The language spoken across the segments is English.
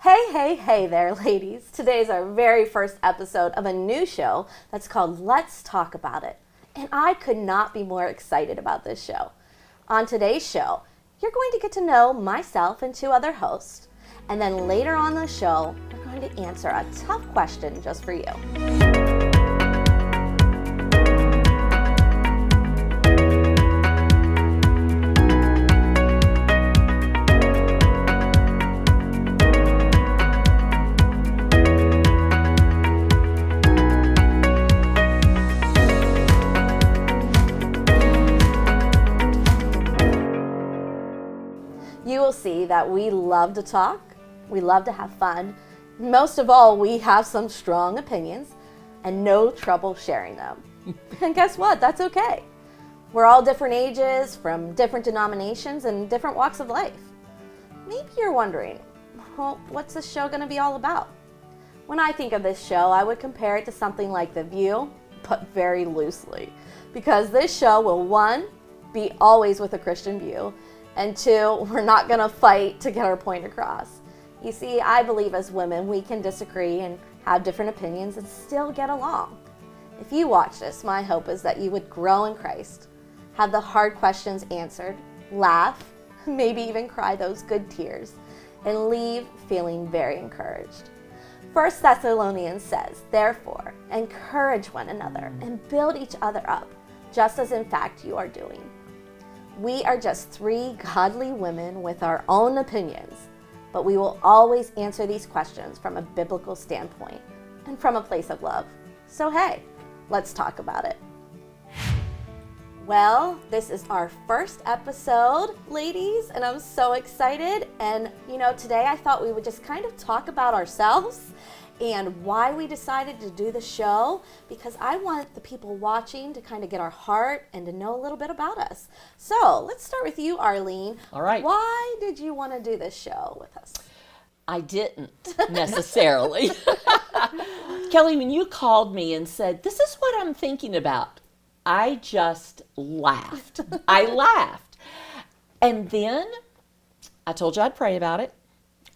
Hey there, ladies. Today's our very first episode of a new show that's called Let's Talk About It. And I could not be more excited about this show. On today's show, you're going to get to know myself and two other hosts. And then later on the show, we're going to answer a tough question just for you. You will see that we love to talk, we love to have fun. Most of all, we have some strong opinions and no trouble sharing them. And guess what? That's okay. We're all different ages, from different denominations and different walks of life. Maybe you're wondering, well, what's this show going to be all about? When I think of this show, I would compare it to something like The View, but very loosely. Because this show will, one, be always with a Christian view, and two, we're not going to fight to get our point across. You see, I believe as women, we can disagree and have different opinions and still get along. If you watch this, my hope is that you would grow in Christ, have the hard questions answered, laugh, maybe even cry those good tears, and leave feeling very encouraged. 1 Thessalonians says, therefore, encourage one another and build each other up, just as in fact you are doing. We are just three godly women with our own opinions, but we will always answer these questions from a biblical standpoint and from a place of love. So hey, let's talk about it. Well, this is our first episode, ladies, and I'm so excited. And today I thought we would just kind of talk about ourselves and why we decided to do the show, because I want the people watching to kind of get our heart and to know a little bit about us. So let's start with you, Arlene. All right. Why did you want to do this show with us? I didn't necessarily. Kelly, when you called me and said, this is what I'm thinking about, I just laughed. I laughed. And then I told you I'd pray about it.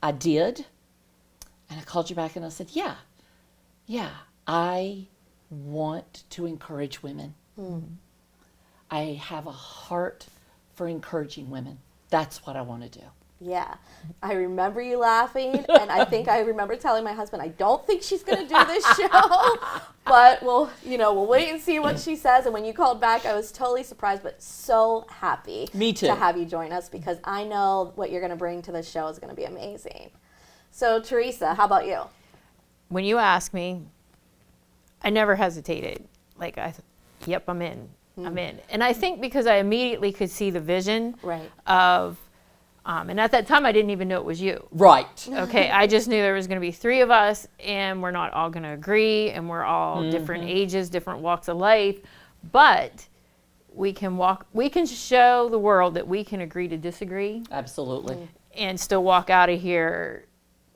I did. And I called you back and I said, yeah, I want to encourage women. I have a heart for encouraging women. That's what I want to do. Yeah, I remember you laughing, and I think I remember telling my husband, I don't think she's going to do this show, but we'll wait and see what she says. And when you called back, I was totally surprised, but so happy Me too. to have you join us, because I know what you're going to bring to the show is going to be amazing. So, Teresa, how about you? When you asked me, I never hesitated. Yep, I'm in. I'm in. And I think because I immediately could see the vision of, and at that time I didn't even know it was you. Right. Okay, I just knew there was going to be three of us, and we're not all going to agree, and we're all different ages, different walks of life, but we can show the world that we can agree to disagree. Absolutely. And still walk out of here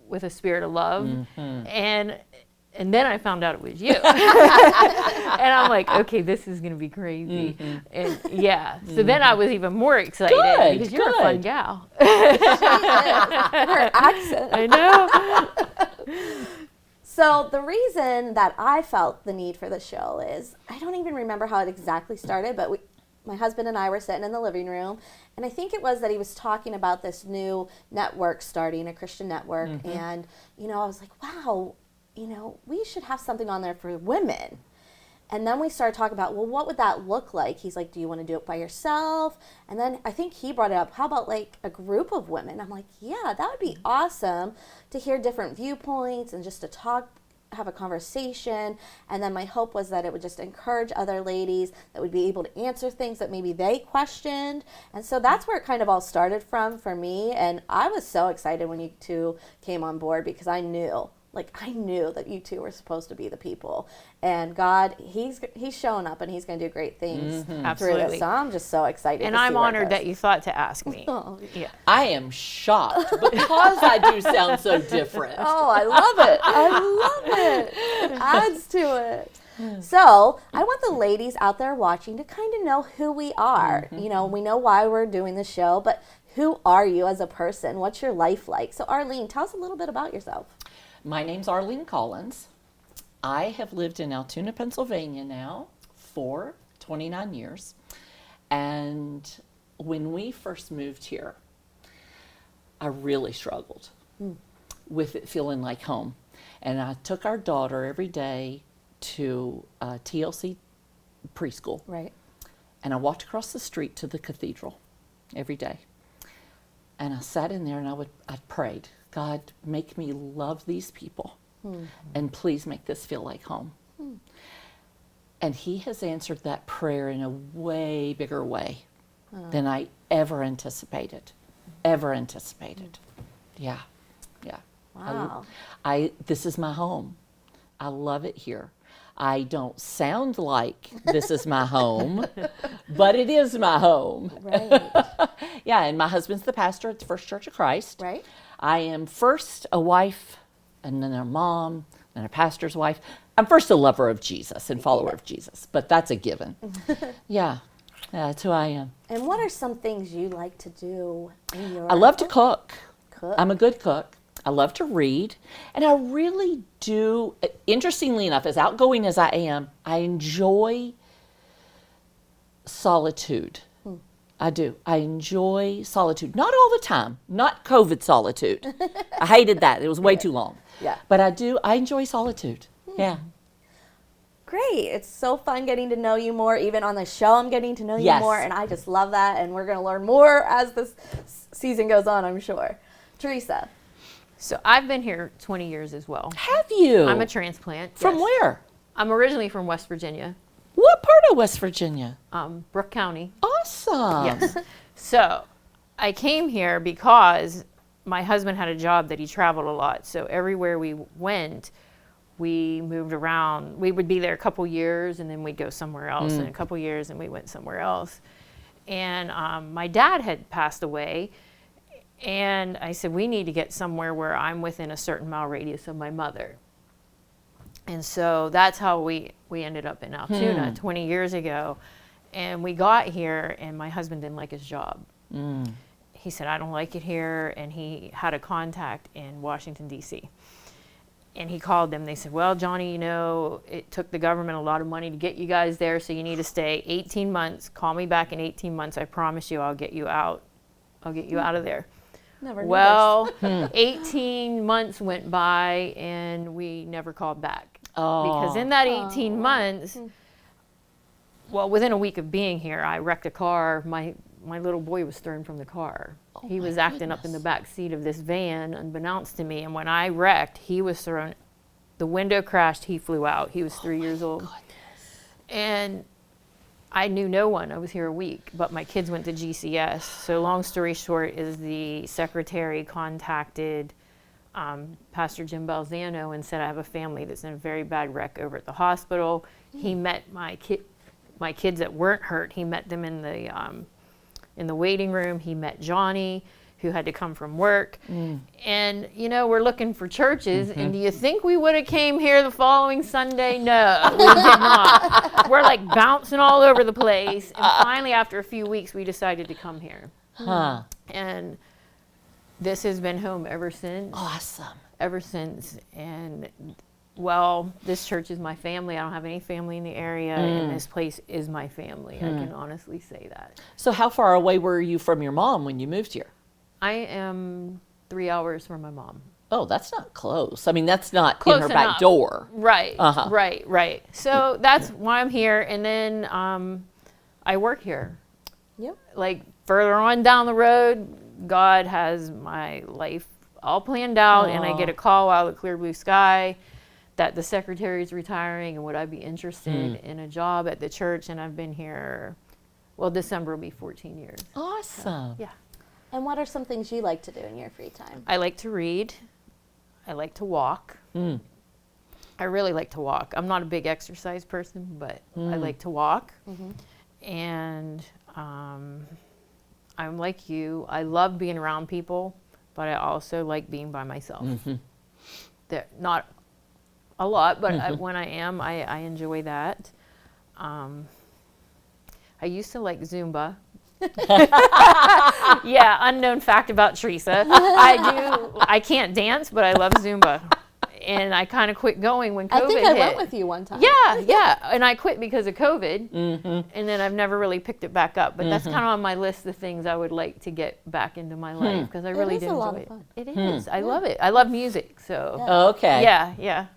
with a spirit of love. And then I found out it was you. And I'm like, okay, this is going to be crazy. And so then I was even more excited because you're a fun gal. Her accent. I know. So the reason that I felt the need for the show is, I don't even remember how it exactly started, but my husband and I were sitting in the living room, and I think it was that he was talking about this new network starting, a Christian network, and, I was like, wow, we should have something on there for women. And then we started talking about, well, what would that look like? He's like, do you want to do it by yourself? And then I think he brought it up, how about a group of women? I'm like, yeah, that would be awesome to hear different viewpoints and just to talk, have a conversation. And then my hope was that it would just encourage other ladies that would be able to answer things that maybe they questioned. And so that's where it kind of all started from for me. And I was so excited when you two came on board, because I knew that you two were supposed to be the people. And God, he's showing up, and he's going to do great things through Absolutely. this. So I'm just so excited. And to I'm see where it honored goes. that you thought to ask me. Yeah. I am shocked because I do sound so different. Oh, I love it. I love it. It adds to it. So I want the ladies out there watching to kind of know who we are. We know why we're doing the show, but who are you as a person? What's your life like? So Arlene, tell us a little bit about yourself. My name's Arlene Collins. I have lived in Altoona, Pennsylvania now for 29 years. And when we first moved here, I really struggled with it feeling like home. And I took our daughter every day to TLC preschool. Right. And I walked across the street to the cathedral every day. And I sat in there and I prayed, God, make me love these people. And please make this feel like home. And he has answered that prayer in a way bigger way than I ever anticipated. Yeah. Wow. This is my home. I love it here. I don't sound like this is my home, but it is my home. Right. Yeah, and my husband's the pastor at the First Church of Christ. Right. I am first a wife, and then a mom, and a pastor's wife. I'm first a lover of Jesus and follower of Jesus, but that's a given. Yeah, that's who I am. And what are some things you like to do in your I love to cook. cook? I'm a good cook. I love to read, and I really do. Interestingly enough, as outgoing as I am, I enjoy solitude. I do. I enjoy solitude. Not all the time. Not COVID solitude. I hated that. It was way too long. Yeah. But I do. I enjoy solitude. Yeah. Great. It's so fun getting to know you more. Even on the show, I'm getting to know you Yes. more, and I just love that. And we're going to learn more as this season goes on, I'm sure. Teresa. So I've been here 20 years as well. Have you? I'm a transplant. From yes. where? I'm originally from West Virginia, What part of West Virginia? Brooke County. Awesome. Yes. So I came here because my husband had a job that he traveled a lot. So everywhere we went, we moved around. We would be there a couple years and then we'd go somewhere else, and a couple years and we went somewhere else. And my dad had passed away. And I said, we need to get somewhere where I'm within a certain mile radius of my mother. And so that's how we ended up in Altoona 20 years ago. And we got here, and my husband didn't like his job. He said, I don't like it here. And he had a contact in Washington, D.C. And he called them. They said, well, Johnny, you know, it took the government a lot of money to get you guys there, so you need to stay 18 months. Call me back in 18 months. I promise you I'll get you out. I'll get you out of there. Never knew Well, 18 months went by and we never called back. Because in that 18 months, well, within a week of being here, I wrecked a car. My little boy was thrown from the car. He was acting up in the back seat of this van, unbeknownst to me. And when I wrecked, he was thrown. The window crashed. He flew out. He was 3 years old. And I knew no one. I was here a week, but my kids went to GCS. So long story short is the secretary contacted Pastor Jim Balzano and said, I have a family that's in a very bad wreck over at the hospital. He met my kids that weren't hurt. He met them in the waiting room. He met Johnny, who had to come from work. And, you know, we're looking for churches. And do you think we would have came here the following Sunday? No, we did not. We're like bouncing all over the place. And finally, after a few weeks, we decided to come here. Huh. And this has been home ever since. Awesome. Ever since. And, well, this church is my family. I don't have any family in the area. And this place is my family. I can honestly say that. So how far away were you from your mom when you moved here? I am 3 hours from my mom. Oh, that's not close. I mean, that's not Close in her enough. back door. Right, Uh-huh. right. So that's why I'm here. And then I work here. Yep. Like further on down the road, God has my life all planned out. And I get a call out of the clear blue sky that the secretary is retiring and would I be interested in a job at the church. And I've been here, well, December will be 14 years. Awesome. Yeah. And what are some things you like to do in your free time? I like to read. I like to walk. I really like to walk. I'm not a big exercise person, but I like to walk. And I'm like you. I love being around people, but I also like being by myself. Not a lot, but when I am, I enjoy that. I used to like Zumba. Yeah, unknown fact about Teresa. I can't dance, but I love Zumba. And I kind of quit going when COVID I think I hit. went with you one time. Yeah. And I quit because of COVID. And then I've never really picked it back up. But that's kind of on my list of things I would like to get back into my life because I really is do a lot enjoy of it. fun. It is. I love it. I love music. So, Okay. yeah.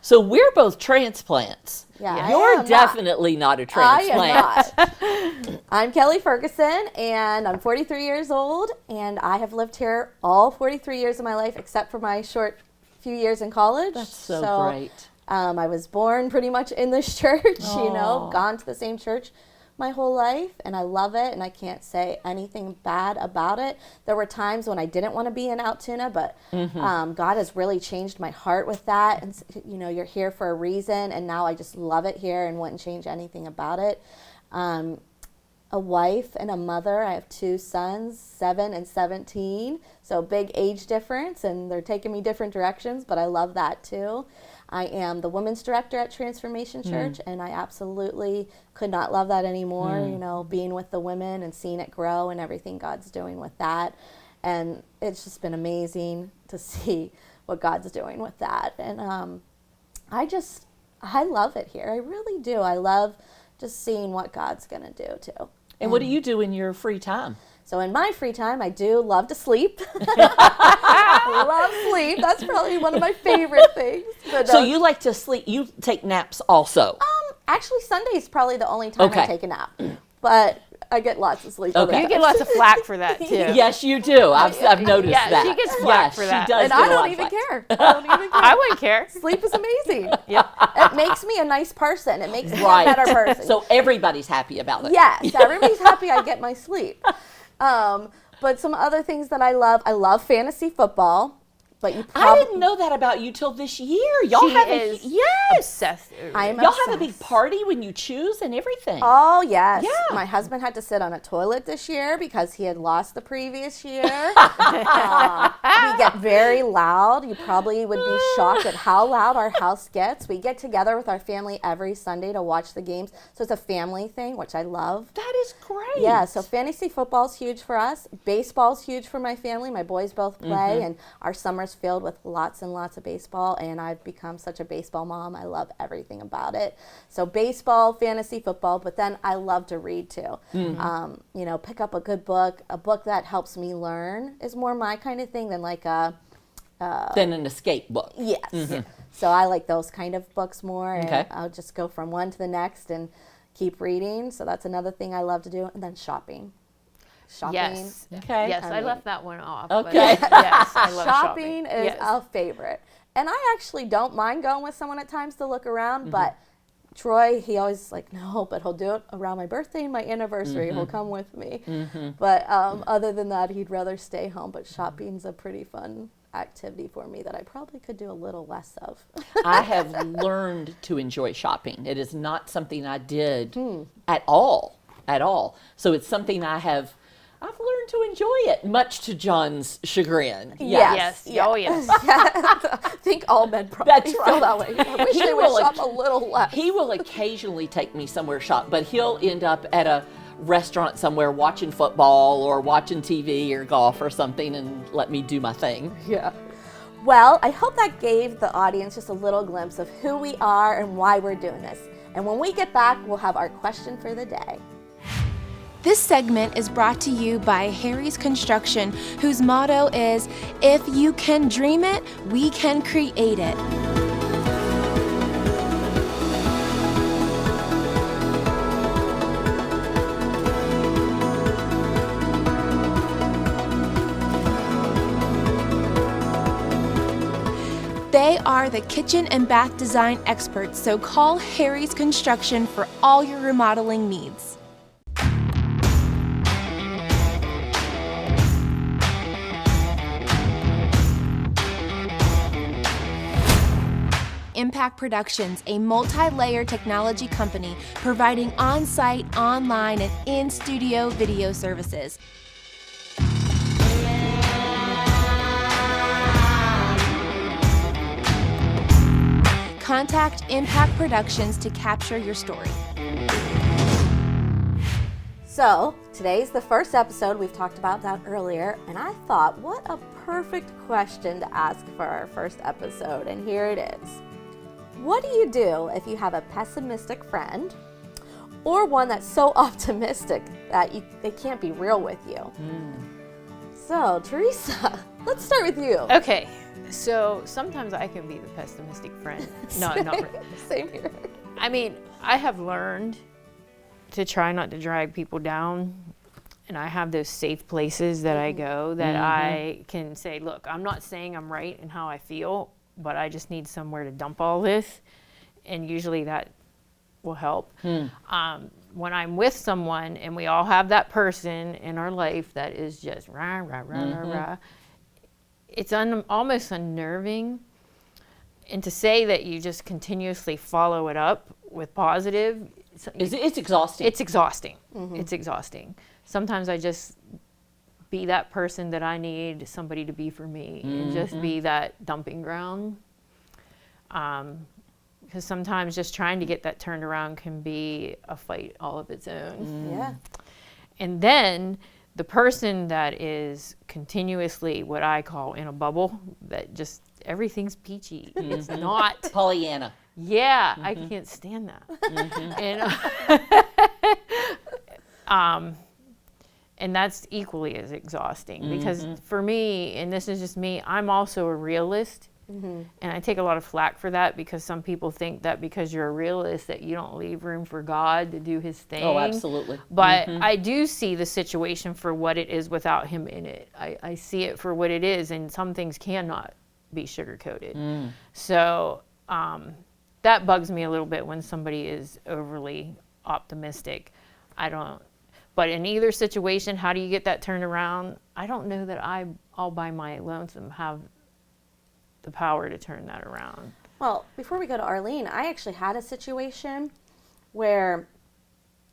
So we're both transplants. Yeah, Yeah. I You're am definitely not a I transplant. am not. I'm Kelly Ferguson, and I'm 43 years old, and I have lived here all 43 years of my life, except for my short few years in college. That's so great. I was born pretty much in this church, Aw. gone to the same church my whole life, and I love it, and I can't say anything bad about it. There were times when I didn't want to be in Altoona, but God has really changed my heart with that, and you're here for a reason, and now I just love it here and wouldn't change anything about it. A wife and a mother. I have 2 sons, 7 and 17, so big age difference, and they're taking me different directions, but I love that too. I am the women's director at Transformation Church, and I absolutely could not love that anymore, being with the women and seeing it grow and everything God's doing with that. And it's just been amazing to see what God's doing with that. And I love it here. I really do. I love just seeing what God's going to do too. And what do you do in your free time? So in my free time, I do love to sleep. Love sleep. That's probably one of my favorite things. But, So you like to sleep, you take naps also? actually, Sunday is probably the only time Okay. I take a nap. But I get lots of sleep. Okay. other You get times. lots of flack for that, too. Yes, you do. I've noticed Yeah, that. she gets flack for that. She does And get I a lot don't of even flack. care. I don't even care. I wouldn't care. Sleep is amazing. Yeah. It makes me a nice person. It makes me Right. a better person. So everybody's happy about it. Yes, everybody's happy I get my sleep. But some other things that I love fantasy football. But you I probably didn't know that about you till this year. Y'all She have is yes. obsessed. I am Y'all have a big obsessed. party when you choose and everything. Oh, yes. Yeah. My husband had to sit on a toilet this year because he had lost the previous year. We get very loud. You probably would be shocked at how loud our house gets. We get together with our family every Sunday to watch the games. So it's a family thing, which I love. That is great. Yeah, so fantasy football's huge for us. Baseball's huge for my family. My boys both play, and our summer's filled with lots and lots of baseball, and I've become such a baseball mom. I love everything about it. So baseball, fantasy football, but then I love to read too. Pick up a good book. A book that helps me learn is more my kind of thing than like a Than an escape book. yes. So I like those kind of books more, and Okay. I'll just go from one to the next and keep reading. So that's another thing I love to do, and then shopping. Shopping. Yes. Okay. Yes, I I mean- left that one off. Okay. But yes, I love Shopping is Yes. a favorite. And I actually don't mind going with someone at times to look around, but Troy, he always like, no, but he'll do it around my birthday and my anniversary. He'll come with me. But other than that, he'd rather stay home. But shopping's a pretty fun activity for me that I probably could do a little less of. I have learned to enjoy shopping. It is not something I did at all. So it's something I've learned to enjoy it, much to John's chagrin. Yeah. Yes. Yeah. Oh, yes. I think all men probably That's feel right. that way. I wish He they will would shop a little less. He will occasionally take me somewhere shop, but he'll end up at a restaurant somewhere watching football or watching TV or golf or something and let me do my thing. Yeah. Well, I hope that gave the audience just a little glimpse of who we are and why we're doing this. And when we get back, we'll have our question for the day. This segment is brought to you by Harry's Construction, whose motto is, "If you can dream it, we can create it." They are the kitchen and bath design experts, so call Harry's Construction for all your remodeling needs. Impact Productions, a multi-layer technology company providing on-site, online, and in-studio video services. Contact Impact Productions to capture your story. So, today's the first episode. We've talked about that earlier, and I thought, what a perfect question to ask for our first episode, and here it is. What do you do if you have a pessimistic friend or one that's so optimistic that they can't be real with you? So, Teresa, let's start with you. Okay, so sometimes I can be the pessimistic friend. No, not really. Same here. I mean, I have learned to try not to drag people down, and I have those safe places that I go that I can say, look, I'm not saying I'm right in how I feel, but I just need somewhere to dump all this, and usually that will help. When I'm with someone and we all have that person in our life that is just rah, rah, rah, rah, rah, it's almost unnerving. And to say that you just continuously follow it up with positive, It's exhausting. it's exhausting. It's exhausting. Sometimes I just be that person that I need somebody to be for me and just be that dumping ground. Because sometimes just trying to get that turned around can be a fight all of its own. Yeah. And then the person that is continuously what I call in a bubble, that just everything's peachy. It's not. Pollyanna. Yeah, I can't stand that. And that's equally as exhausting because for me, and this is just me, I'm also a realist. And I take a lot of flack for that because some people think that because you're a realist that you don't leave room for God to do his thing. Oh, absolutely. But I do see the situation for what it is without him in it. I see it for what it is, and some things cannot be sugar-coated. So that bugs me a little bit when somebody is overly optimistic. But in either situation, how do you get that turned around? I don't know that I, all by my lonesome, have the power to turn that around. Well, before we go to Arlene, I actually had a situation where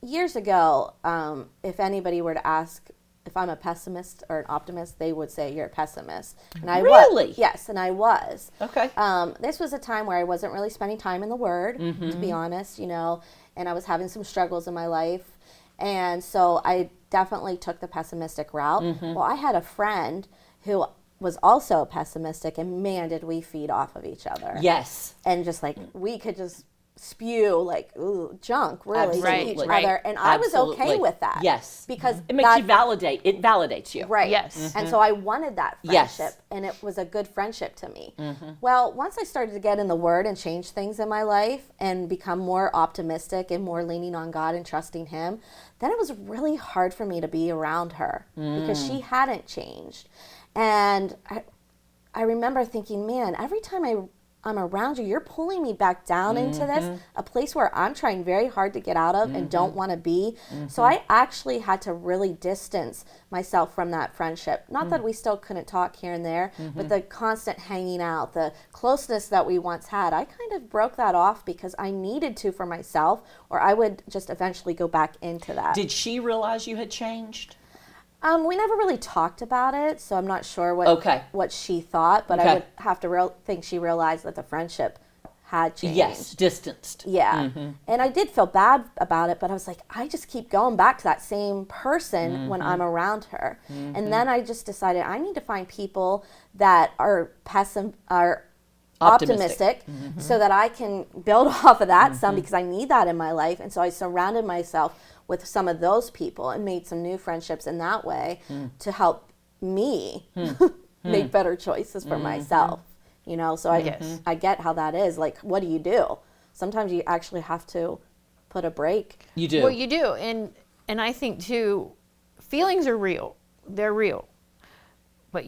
years ago, if anybody were to ask if I'm a pessimist or an optimist, they would say you're a pessimist. And I Really? was. Yes, and I was. Okay. This was a time where I wasn't really spending time in the Word, to be honest, and I was having some struggles in my life. And so I definitely took the pessimistic route. Well, I had a friend who was also pessimistic, and man, did we feed off of each other. Yes. And just like, we could just spew like junk really to each Absolutely. other. And I was okay with that. Yes. Because It makes you validate. It validates you. Right. Yes. And so I wanted that Yes. friendship, and it was a good friendship to me. Well, once I started to get in the Word and change things in my life and become more optimistic and more leaning on God and trusting Him, then it was really hard for me to be around her because she hadn't changed. And I remember thinking, man, every time I'm around you, you're pulling me back down into this, a place where I'm trying very hard to get out of and don't want to be. So I actually had to really distance myself from that friendship. Not that we still couldn't talk here and there, but the constant hanging out, the closeness that we once had, I kind of broke that off because I needed to for myself, or I would just eventually go back into that. Did she realize you had changed? We never really talked about it, so I'm not sure what she thought, but I would have to think she realized that the friendship had changed. Yes, distanced. Yeah. And I did feel bad about it, but I was like, I just keep going back to that same person when I'm around her. And then I just decided I need to find people that are optimistic so that I can build off of that some, because I need that in my life. And so I surrounded myself with some of those people and made some new friendships in that way to help me make better choices for myself. So I get how that is. Like, what do you do? Sometimes you actually have to put a break. You do. Well, you do. And I think too, feelings are real. They're real. But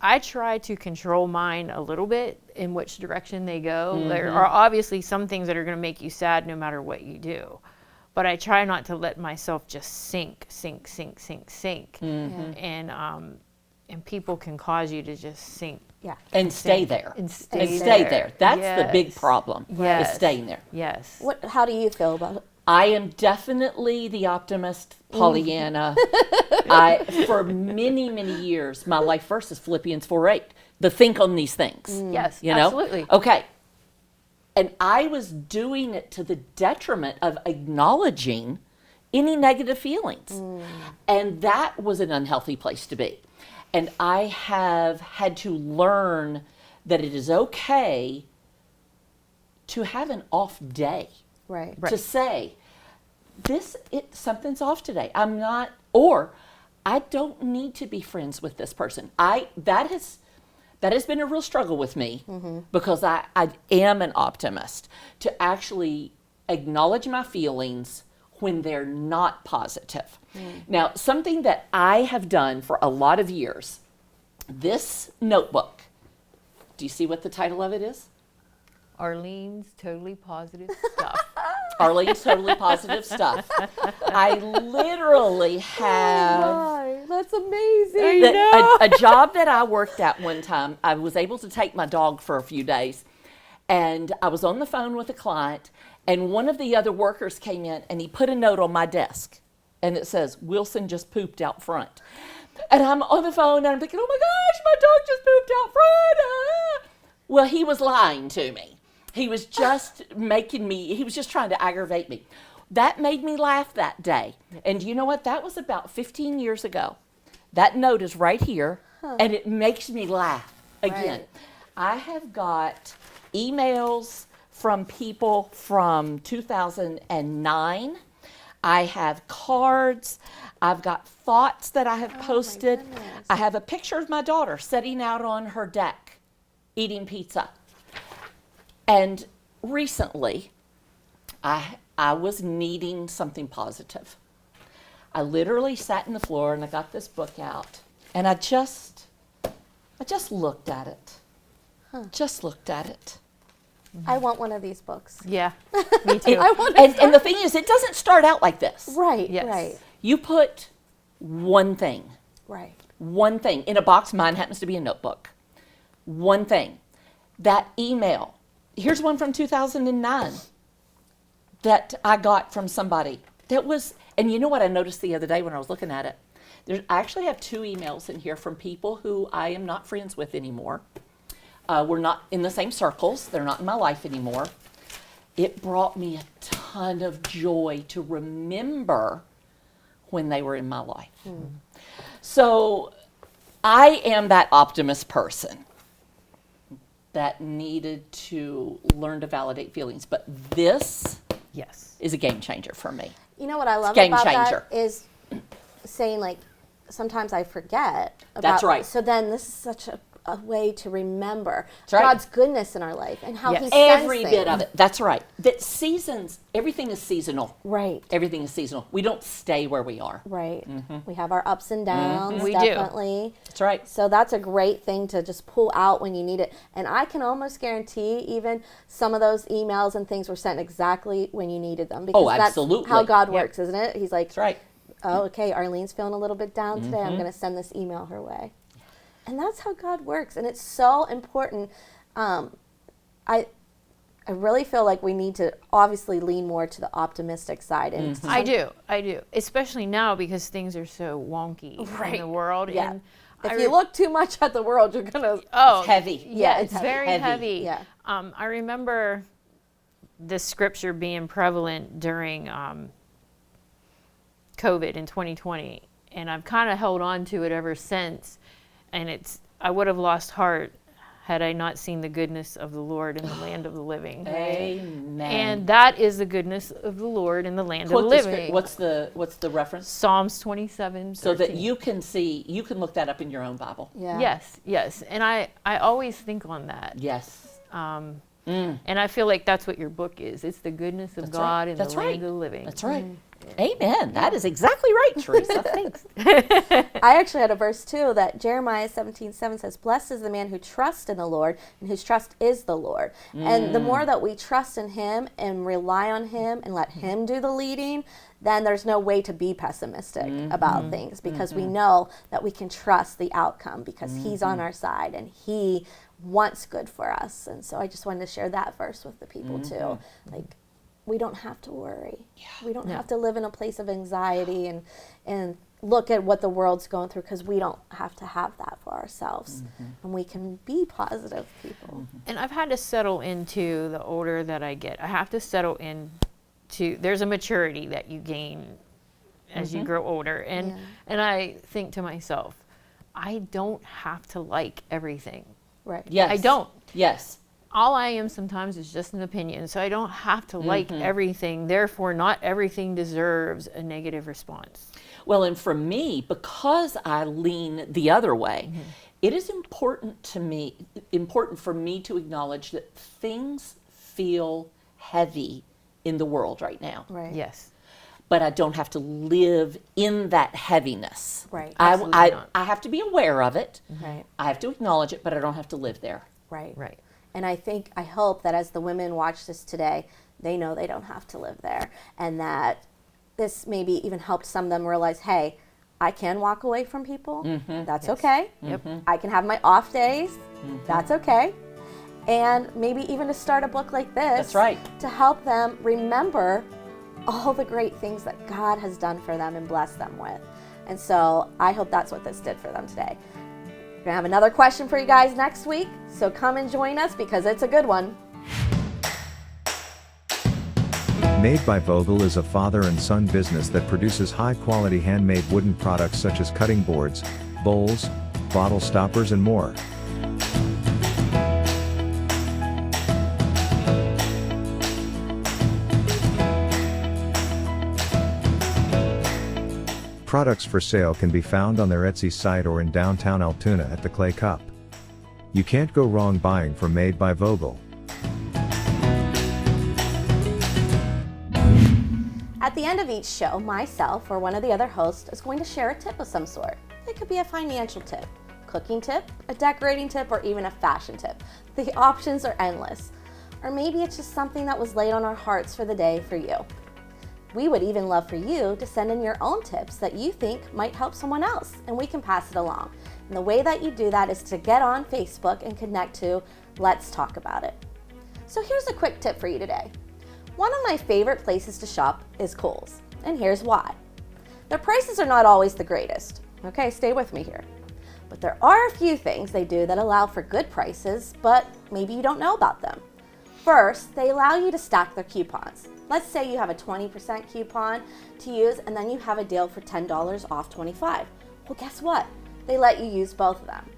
I try to control mine a little bit in which direction they go. There are obviously some things that are going to make you sad no matter what you do. But I try not to let myself just sink. And people can cause you to just sink. Yeah. And stay there. And stay there. That's the big Yes. problem. Yes. Is staying there. Yes. How do you feel about it? I am definitely the optimist, Pollyanna. For many, many years, my life verse is Philippians 4:8. The think on these things. Yes, You know? absolutely. Okay. And I was doing it to the detriment of acknowledging any negative feelings. And that was an unhealthy place to be. And I have had to learn that it is okay to have an off day. Right. To say, something's off today. I'm not, or I don't need to be friends with this person. That has been a real struggle with me because I am an optimist, to actually acknowledge my feelings when they're not positive. Now, something that I have done for a lot of years, this notebook, do you see what the title of it is? Arlene's Totally Positive Stuff. Arlene's Totally Positive Stuff. I literally have Oh, that's amazing. a job that I worked at one time. I was able to take my dog for a few days, and I was on the phone with a client, and one of the other workers came in and he put a note on my desk, and it says, "Wilson just pooped out front." And I'm on the phone and I'm thinking, oh my gosh, my dog just pooped out front. Ah. Well, he was lying to me. He was just he was just trying to aggravate me. That made me laugh that day. And you know what? That was about 15 years ago. That note is right here, and it makes me laugh again. Right. I have got emails from people from 2009. I have cards. I've got thoughts that I have posted. goodness. I have a picture of my daughter sitting out on her deck eating pizza. And recently, I was needing something positive. I literally sat on the floor and I got this book out, and I just looked at it. Just looked at it. I want one of these books. Yeah, me too. I want And the thing is, it doesn't start out like this. Right, Yes. right, You put one thing in a box. Mine happens to be a notebook. One thing. That email. Here's one from 2009 that I got from somebody. That was, and you know what I noticed the other day when I was looking at it? I actually have 2 emails in here from people who I am not friends with anymore. We're not in the same circles. They're not in my life anymore. It brought me a ton of joy to remember when they were in my life. So I am that optimist person that needed to learn to validate feelings. But this Yes. is a game changer for me. You know what I love Game about changer. that is saying, like, sometimes I forget about. That's right. So then this is such a way to remember right. God's goodness in our life and how Yes. He sends Every things. bit of it. That's right. That seasons, everything is seasonal. Right. Everything is seasonal. We don't stay where we are. Right. We have our ups and downs, We do. definitely. That's right. So that's a great thing to just pull out when you need it. And I can almost guarantee even some of those emails and things were sent exactly when you needed them. Because absolutely. that's how God Yep. works, isn't it? He's like, That's right. oh, okay, Arlene's feeling a little bit down today. I'm going to send this email her way. And that's how God works. And it's so important. I really feel like we need to obviously lean more to the optimistic side. And I do. Especially now because things are so wonky in the world. Yeah. And if you look too much at the world, you're going to. oh, It's heavy. Yeah, it's very heavy. heavy. Yeah. I remember this scripture being prevalent during COVID in 2020, and I've kind of held on to it ever since. And I would have lost heart had I not seen the goodness of the Lord in the land of the living. Amen. And that is the goodness of the Lord in the land Quote of the the script- living. what's the reference? Psalms 27. So that 13. you can look that up in your own Bible. Yeah. Yes. And I always think on that. Yes. And I feel like that's what your book is. It's the goodness of That's God right. in That's the land right. of the living. That's right. Amen. That is exactly right, Teresa. Thanks. I actually had a verse too that Jeremiah 17:7 says, "Blessed is the man who trusts in the Lord and whose trust is the Lord." And the more that we trust in Him and rely on Him and let Him do the leading, then there's no way to be pessimistic about things because we know that we can trust the outcome because He's on our side and He wants good for us. And so I just wanted to share that verse with the people too. Like, we don't have to worry. We don't have to live in a place of anxiety and look at what the world's going through because we don't have to have that for ourselves. And we can be positive people. And I've had to settle into the older that I get. I have to settle into, there's a maturity that you gain as you grow older. And I think to myself, I don't have to like everything. Right. Yes. I don't. Yes. All I am sometimes is just an opinion. So I don't have to like everything. Therefore, not everything deserves a negative response. Well, and for me, because I lean the other way, it is important for me to acknowledge that things feel heavy in the world right now. Right. Yes. But I don't have to live in that heaviness. Right. Absolutely I not. have to be aware of it. Right. I have to acknowledge it, but I don't have to live there. Right. Right. And I hope that as the women watch this today, they know they don't have to live there, and that this maybe even helped some of them realize, hey, I can walk away from people. That's okay. Yep. I can have my off days. That's okay. And maybe even to start a book like this. That's right. To help them remember all the great things that God has done for them and blessed them with. And so I hope that's what this did for them today. We're going to have another question for you guys next week, so come and join us because it's a good one. Made by Vogel is a father and son business that produces high-quality handmade wooden products such as cutting boards, bowls, bottle stoppers, and more. Products for sale can be found on their Etsy site or in downtown Altoona at the Clay Cup. You can't go wrong buying from Made by Vogel. At the end of each show, myself or one of the other hosts is going to share a tip of some sort. It could be a financial tip, cooking tip, a decorating tip, or even a fashion tip. The options are endless. Or maybe it's just something that was laid on our hearts for the day for you. We would even love for you to send in your own tips that you think might help someone else, and we can pass it along. And the way that you do that is to get on Facebook and connect to Let's Talk About It. So here's a quick tip for you today. One of my favorite places to shop is Kohl's, and here's why. Their prices are not always the greatest. Okay, stay with me here. But there are a few things they do that allow for good prices, but maybe you don't know about them. First, they allow you to stack their coupons. Let's say you have a 20% coupon to use and then you have a deal for $10 off 25. Well, guess what? They let you use both of them.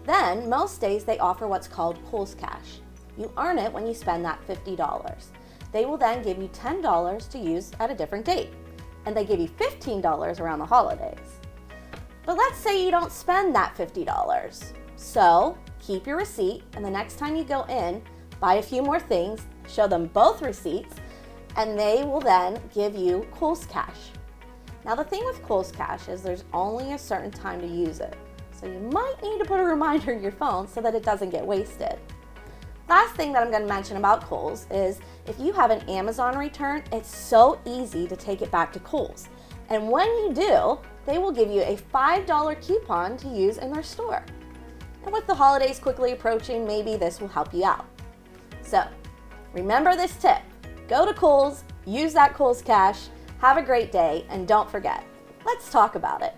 Then, most days they offer what's called Kohl's Cash. You earn it when you spend that $50. They will then give you $10 to use at a different date. And they give you $15 around the holidays. But let's say you don't spend that $50. So, keep your receipt and the next time you go in, buy a few more things, show them both receipts, and they will then give you Kohl's Cash. Now the thing with Kohl's Cash is there's only a certain time to use it. So you might need to put a reminder in your phone so that it doesn't get wasted. Last thing that I'm going to mention about Kohl's is if you have an Amazon return, it's so easy to take it back to Kohl's. And when you do, they will give you a $5 coupon to use in their store. And with the holidays quickly approaching, maybe this will help you out. So, remember this tip. Go to Kohl's, use that Kohl's Cash, have a great day, and don't forget, let's talk about it.